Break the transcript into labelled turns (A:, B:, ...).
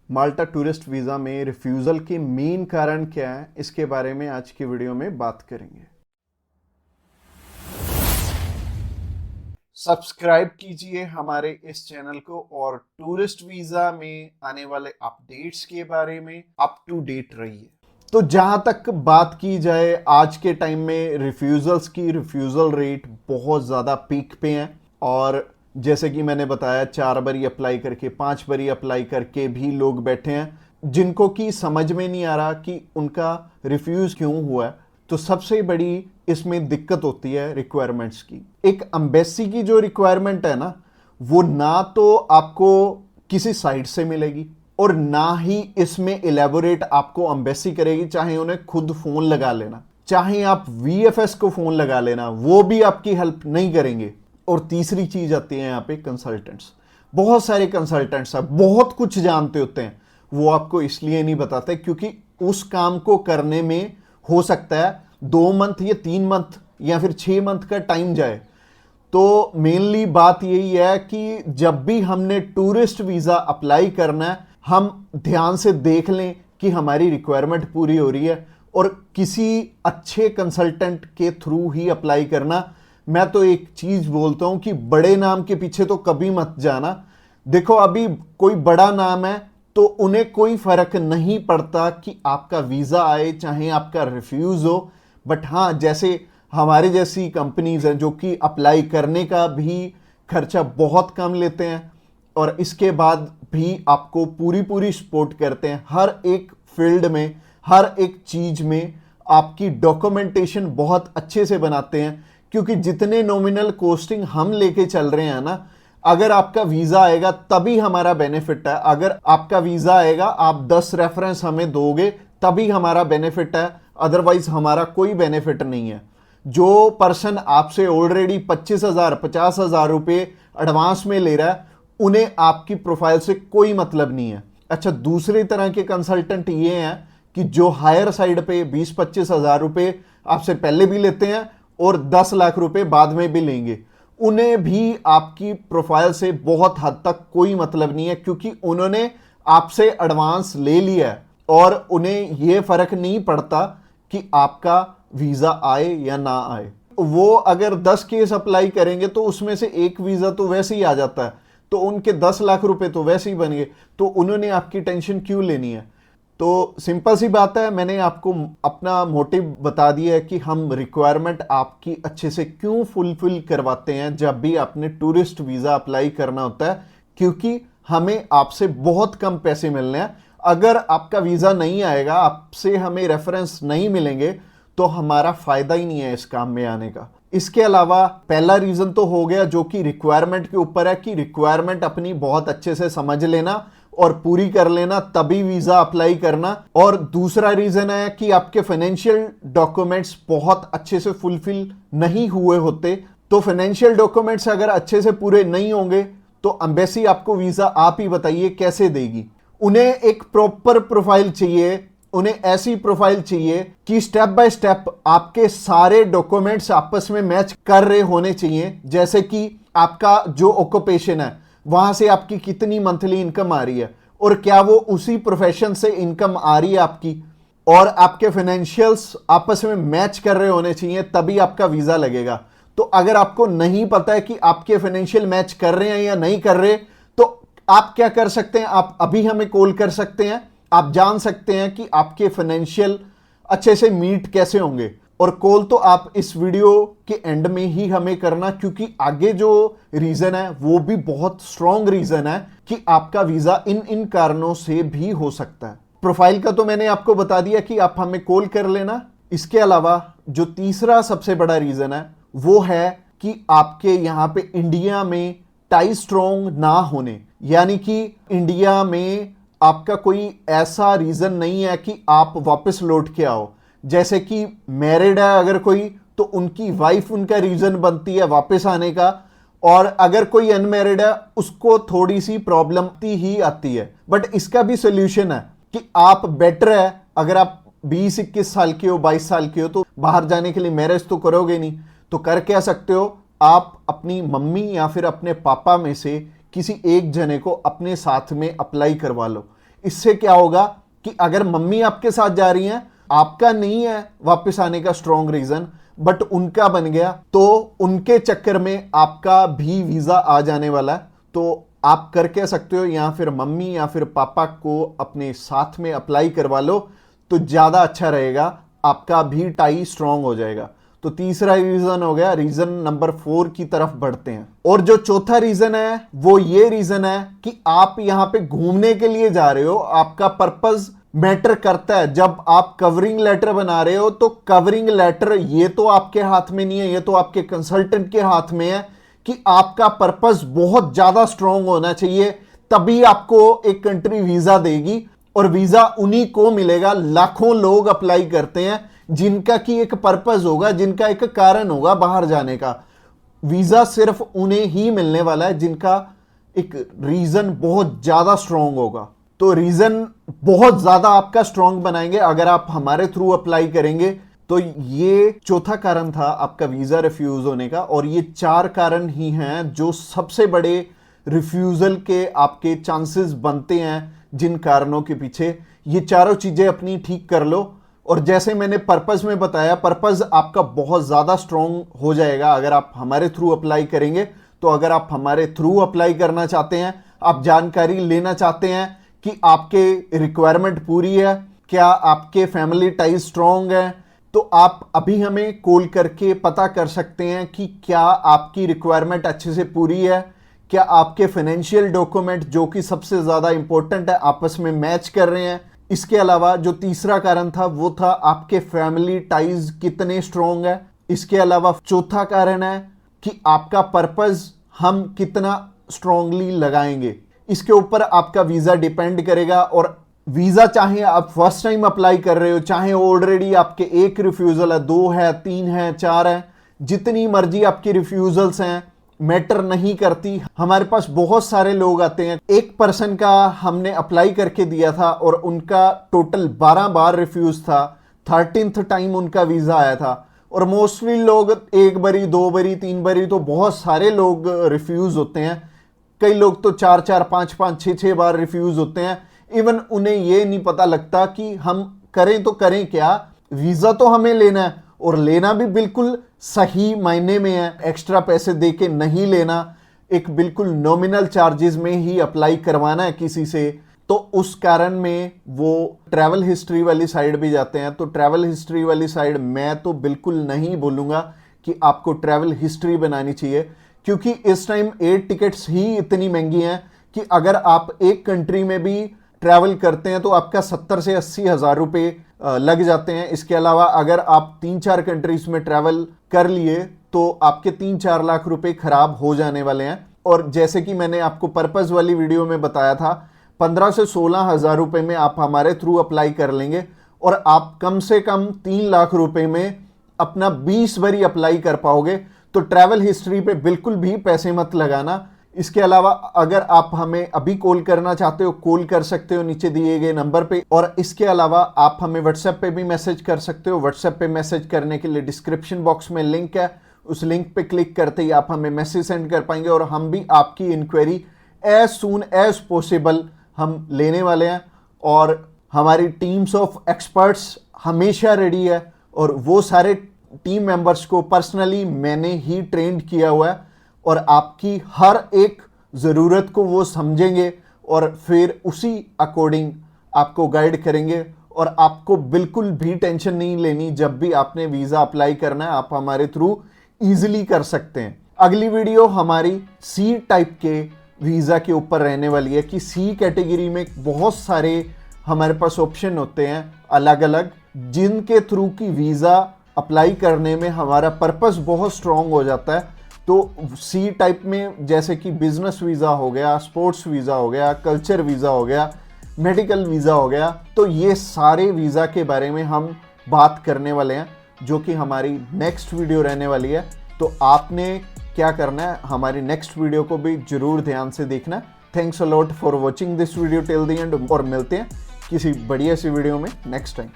A: माल्टा tourist visa में refusal के main कारण क्या है, इसके बारे में आज की वीडियो में बात करेंगे। सब्सक्राइब कीजिए हमारे इस चैनल को और टूरिस्ट वीज़ा में आने वाले अपडेट्स के बारे में अप टू डेट रहिए। तो जहां तक बात की जाए आज के टाइम में रिफ्यूज़ल्स की, रिफ्यूज़ल रेट बहुत ज़्यादा पीक पे हैं और जैसे कि मैंने बताया 4 बारी अप्लाई करके 5 बारी अप्लाई करके भी लोग बैठे हैं जिनको कि समझ में नहीं आ रहा कि उनका रिफ्यूज़ क्यों हुआ है। तो सबसे बड़ी इसमें दिक्कत होती है रिक्वायरमेंट्स की। एक एम्बेसी की जो रिक्वायरमेंट है ना, वो ना तो आपको किसी साइट से मिलेगी और ना ही इसमें इलेबोरेट आपको एम्बेसी करेगी। चाहे उन्हें खुद फोन लगा लेना, चाहे आप वीएफएस को फोन लगा लेना, वो भी आपकी हेल्प नहीं करेंगे। और तीसरी चीज आती है यहाँ पे कंसल्टेंट्स। बहुत सारे कंसल्टेंट्स हैं, बहुत कुछ जानते होते हैं, वो आपको इसलिए नहीं बताते क्योंकि उस काम को करने में हो सकता है 2 मंथ या 3 मंथ या फिर 6 मंथ का टाइम जाए। तो मेनली बात यही है कि जब भी हमने टूरिस्ट वीज़ा अप्लाई करना है, हम ध्यान से देख लें कि हमारी रिक्वायरमेंट पूरी हो रही है और किसी अच्छे कंसल्टेंट के थ्रू ही अप्लाई करना। मैं तो एक चीज़ बोलता हूं कि बड़े नाम के पीछे तो कभी मत जाना। देखो, अभी कोई बड़ा नाम है तो उन्हें कोई फर्क नहीं पड़ता कि आपका वीज़ा आए चाहे आपका रिफ्यूज़ हो। बट हाँ, जैसे हमारे जैसी कंपनीज हैं जो कि अप्लाई करने का भी खर्चा बहुत कम लेते हैं और इसके बाद भी आपको पूरी पूरी सपोर्ट करते हैं हर एक फील्ड में, हर एक चीज में आपकी डॉक्यूमेंटेशन बहुत अच्छे से बनाते हैं। क्योंकि जितने नॉमिनल कोस्टिंग हम लेके चल रहे हैं ना, अगर आपका वीजा आएगा तभी हमारा बेनिफिट है। अगर आपका वीजा आएगा, आप 10 रेफरेंस हमें दोगे तभी हमारा बेनिफिट है, अदरवाइज हमारा कोई बेनिफिट नहीं है। जो पर्सन आपसे ऑलरेडी 25,000 50,000 रुपए एडवांस में ले रहा है, उन्हें आपकी प्रोफाइल से कोई मतलब नहीं है। अच्छा, दूसरी तरह के कंसल्टेंट ये हैं कि जो हायर साइड पे 20-25,000 रुपए आपसे पहले भी लेते हैं और 10 लाख रुपए बाद में भी लेंगे। उन्हें भी आपकी प्रोफाइल से बहुत हद तक कोई मतलब नहीं है क्योंकि उन्होंने आपसे एडवांस ले लिया है और उन्हें यह फर्क नहीं पड़ता कि आपका वीजा आए या ना आए। वो अगर 10 केस अप्लाई करेंगे तो उसमें से एक वीजा तो वैसे ही आ जाता है, तो उनके 10 लाख रुपए तो वैसे ही बन गए। तो उन्होंने आपकी टेंशन क्यों लेनी है? तो सिंपल सी बात है, मैंने आपको अपना मोटिव बता दिया है कि हम रिक्वायरमेंट आपकी अच्छे से क्यों फुलफिल करवाते हैं जब भी आपने टूरिस्ट वीजा अप्लाई करना होता है। क्योंकि हमें आपसे बहुत कम पैसे मिलने हैं। अगर आपका वीजा नहीं आएगा, आपसे हमें रेफरेंस नहीं मिलेंगे, तो हमारा फायदा ही नहीं है इस काम में आने का। इसके अलावा पहला रीजन तो हो गया जो कि रिक्वायरमेंट के ऊपर है कि रिक्वायरमेंट अपनी बहुत अच्छे से समझ लेना और पूरी कर लेना, तभी वीजा अप्लाई करना। और दूसरा रीजन है कि आपके फाइनेंशियल डॉक्यूमेंट्स बहुत अच्छे से फुलफिल नहीं हुए होते। तो फाइनेंशियल डॉक्यूमेंट्स अगर अच्छे से पूरे नहीं होंगे तो एम्बेसी आपको वीजा, आप ही बताइए, कैसे देगी? उन्हें एक प्रॉपर प्रोफाइल चाहिए, उन्हें ऐसी प्रोफाइल चाहिए कि स्टेप बाय स्टेप आपके सारे डॉक्यूमेंट्स आपस में मैच कर रहे होने चाहिए। जैसे कि आपका जो ऑक्यूपेशन है, वहां से आपकी कितनी मंथली इनकम आ रही है और क्या वो उसी प्रोफेशन से इनकम आ रही है आपकी, और आपके फाइनेंशियल्स आपस में मैच कर रहे होने चाहिए, तभी आपका वीजा लगेगा। तो अगर आपको नहीं पता है कि आपके फाइनेंशियल मैच कर रहे हैं या नहीं कर रहे, तो आप क्या कर सकते हैं? आप अभी हमें कॉल कर सकते हैं, आप जान सकते हैं कि आपके फाइनेंशियल अच्छे से मीट कैसे होंगे। और कॉल तो आप इस वीडियो के एंड में ही हमें करना, क्योंकि आगे जो रीजन है वो भी बहुत स्ट्रॉन्ग रीजन है कि आपका वीजा इन इन कारणों से भी हो सकता है। प्रोफाइल का तो मैंने आपको बता दिया कि आप हमें कॉल कर लेना। इसके अलावा जो तीसरा सबसे बड़ा रीजन है वो है कि आपके यहां पे इंडिया में टाई स्ट्रॉन्ग ना होने, यानी कि इंडिया में आपका कोई ऐसा रीजन नहीं है कि आप वापस लौट के आओ। जैसे कि मैरिड है अगर कोई, तो उनकी वाइफ उनका रीजन बनती है वापस आने का, और अगर कोई अनमैरिड है उसको थोड़ी सी प्रॉब्लम ही आती है। बट इसका भी सोल्यूशन है कि आप बेटर है, अगर आप 20-21 साल के हो, 22 साल के हो, तो बाहर जाने के लिए मैरिज तो करोगे नहीं, तो कर क्या सकते हो, आप अपनी मम्मी या फिर अपने पापा में से किसी एक जने को अपने साथ में अप्लाई करवा लो। इससे क्या होगा कि अगर मम्मी आपके साथ जा रही हैं, आपका नहीं है वापस आने का स्ट्रॉन्ग रीजन, बट उनका बन गया, तो उनके चक्कर में आपका भी वीजा आ जाने वाला है। तो आप कर कह सकते हो या फिर मम्मी या फिर पापा को अपने साथ में अप्लाई करवा लो, तो ज्यादा अच्छा रहेगा, आपका भी टाई स्ट्रॉन्ग हो जाएगा। तो तीसरा रीजन हो गया। रीजन नंबर 4 की तरफ बढ़ते हैं। और जो चौथा रीजन है वो ये रीजन है कि आप यहां पे घूमने के लिए जा रहे हो, आपका पर्पस मैटर करता है। जब आप कवरिंग लेटर बना रहे हो तो कवरिंग लेटर ये तो आपके हाथ में नहीं है, ये तो आपके कंसल्टेंट के हाथ में है कि आपका पर्पस बहुत ज्यादा स्ट्रांग होना चाहिए, तभी आपको एक कंट्री वीजा देगी। और वीजा उन्हीं को मिलेगा, लाखों लोग अप्लाई करते हैं जिनका की एक पर्पस होगा, जिनका एक कारण होगा बाहर जाने का। वीजा सिर्फ उन्हें ही मिलने वाला है जिनका एक रीजन बहुत ज्यादा स्ट्रांग होगा। तो रीजन बहुत ज्यादा आपका स्ट्रांग बनाएंगे अगर आप हमारे थ्रू अप्लाई करेंगे। तो ये चौथा कारण था आपका वीजा रिफ्यूज होने का। और ये 4 कारण ही हैं जो सबसे बड़े रिफ्यूजल के आपके चांसेस बनते हैं। जिन कारणों के पीछे ये चारों चीजें अपनी ठीक कर लो, और जैसे मैंने पर्पस में बताया, पर्पस आपका बहुत ज्यादा स्ट्रांग हो जाएगा अगर आप हमारे थ्रू अप्लाई करेंगे। तो अगर आप हमारे थ्रू अप्लाई करना चाहते हैं, आप जानकारी लेना चाहते हैं कि आपके रिक्वायरमेंट पूरी है, क्या आपके फैमिली टाइज स्ट्रांग है, तो आप अभी हमें कॉल करके पता कर सकते हैं कि क्या आपकी रिक्वायरमेंट अच्छे से पूरी है, क्या आपके फाइनेंशियल डॉक्यूमेंट जो कि सबसे ज्यादा इंपॉर्टेंट है आपस में मैच कर रहे हैं। इसके अलावा जो तीसरा कारण था वो था आपके फैमिली टाइज कितने स्ट्रांग है। इसके अलावा चौथा कारण है कि आपका पर्पस हम कितना स्ट्रांगली लगाएंगे। इसके ऊपर आपका वीजा डिपेंड करेगा। और वीजा चाहे आप फर्स्ट टाइम अप्लाई कर रहे हो, चाहे ऑलरेडी आपके 1 रिफ्यूजल है, 2 है, 3 है, 4 है, जितनी मर्जी आपकी रिफ्यूजल्स हैं, मैटर नहीं करती। हमारे पास बहुत सारे लोग आते हैं, एक पर्सन का हमने अप्लाई करके दिया था और उनका टोटल 12 बार रिफ्यूज था, 13th टाइम उनका वीजा आया था। और मोस्टली लोग 1 बारी, 2 बारी, 3 बारी, तो बहुत सारे लोग रिफ्यूज होते हैं। कई लोग तो 4-4, 5-5, 6-6 बार रिफ्यूज होते हैं। इवन उन्हें ये नहीं पता लगता कि हम करें तो करें क्या। वीजा तो हमें लेना है, और लेना भी बिल्कुल सही मायने में है, एक्स्ट्रा पैसे देके नहीं लेना, एक बिल्कुल नॉमिनल चार्जेस में ही अप्लाई करवाना है किसी से। तो उस कारण में वो ट्रैवल हिस्ट्री वाली साइड भी जाते हैं। तो ट्रैवल हिस्ट्री वाली साइड मैं तो बिल्कुल नहीं बोलूँगा कि आपको ट्रैवल हिस्ट्री बनानी चाहिए, क्योंकि इस टाइम एयर टिकट्स ही इतनी महंगी हैं कि अगर आप एक कंट्री में भी ट्रैवल करते हैं तो आपका 70 से 80 हज़ार रुपये लग जाते हैं। इसके अलावा अगर आप 3-4 कंट्रीज में ट्रैवल कर लिए तो आपके 3-4 लाख रुपए खराब हो जाने वाले हैं। और जैसे कि मैंने आपको पर्पस वाली वीडियो में बताया था, 15 से 16 हज़ार रुपये में आप हमारे थ्रू अप्लाई कर लेंगे और आप कम से कम 3 लाख रुपए में अपना 20 बारी अप्लाई कर पाओगे। तो ट्रैवल हिस्ट्री पे बिल्कुल भी पैसे मत लगाना। इसके अलावा अगर आप हमें अभी कॉल करना चाहते हो, कॉल कर सकते हो नीचे दिए गए नंबर पे। और इसके अलावा आप हमें व्हाट्सएप पे भी मैसेज कर सकते हो। व्हाट्सएप पे मैसेज करने के लिए डिस्क्रिप्शन बॉक्स में लिंक है, उस लिंक पे क्लिक करते ही आप हमें मैसेज सेंड कर पाएंगे और हम भी आपकी inquiry as soon as possible हम लेने वाले हैं। और हमारी टीम्स ऑफ एक्सपर्ट्स हमेशा रेडी है और वो सारे टीम मेंबर्स को पर्सनली मैंने ही ट्रेंड किया हुआ है और आपकी हर एक ज़रूरत को वो समझेंगे और फिर उसी अकॉर्डिंग आपको गाइड करेंगे। और आपको बिल्कुल भी टेंशन नहीं लेनी, जब भी आपने वीज़ा अप्लाई करना है आप हमारे थ्रू ईजिली कर सकते हैं। अगली वीडियो हमारी सी टाइप के वीज़ा के ऊपर रहने वाली है कि सी कैटेगरी में बहुत सारे हमारे पास ऑप्शन होते हैं अलग अलग, जिनके थ्रू की वीज़ा अप्लाई करने में हमारा पर्पस बहुत स्ट्रॉन्ग हो जाता है। तो सी टाइप में जैसे कि बिजनेस वीज़ा हो गया, स्पोर्ट्स वीज़ा हो गया, कल्चर वीज़ा हो गया, मेडिकल वीज़ा हो गया, तो ये सारे वीज़ा के बारे में हम बात करने वाले हैं, जो कि हमारी नेक्स्ट वीडियो रहने वाली है। तो आपने क्या करना है, हमारी नेक्स्ट वीडियो को भी जरूर ध्यान से देखना। Thanks a lot for watching this video till the end, और मिलते हैं किसी बढ़िया सी वीडियो में नेक्स्ट टाइम।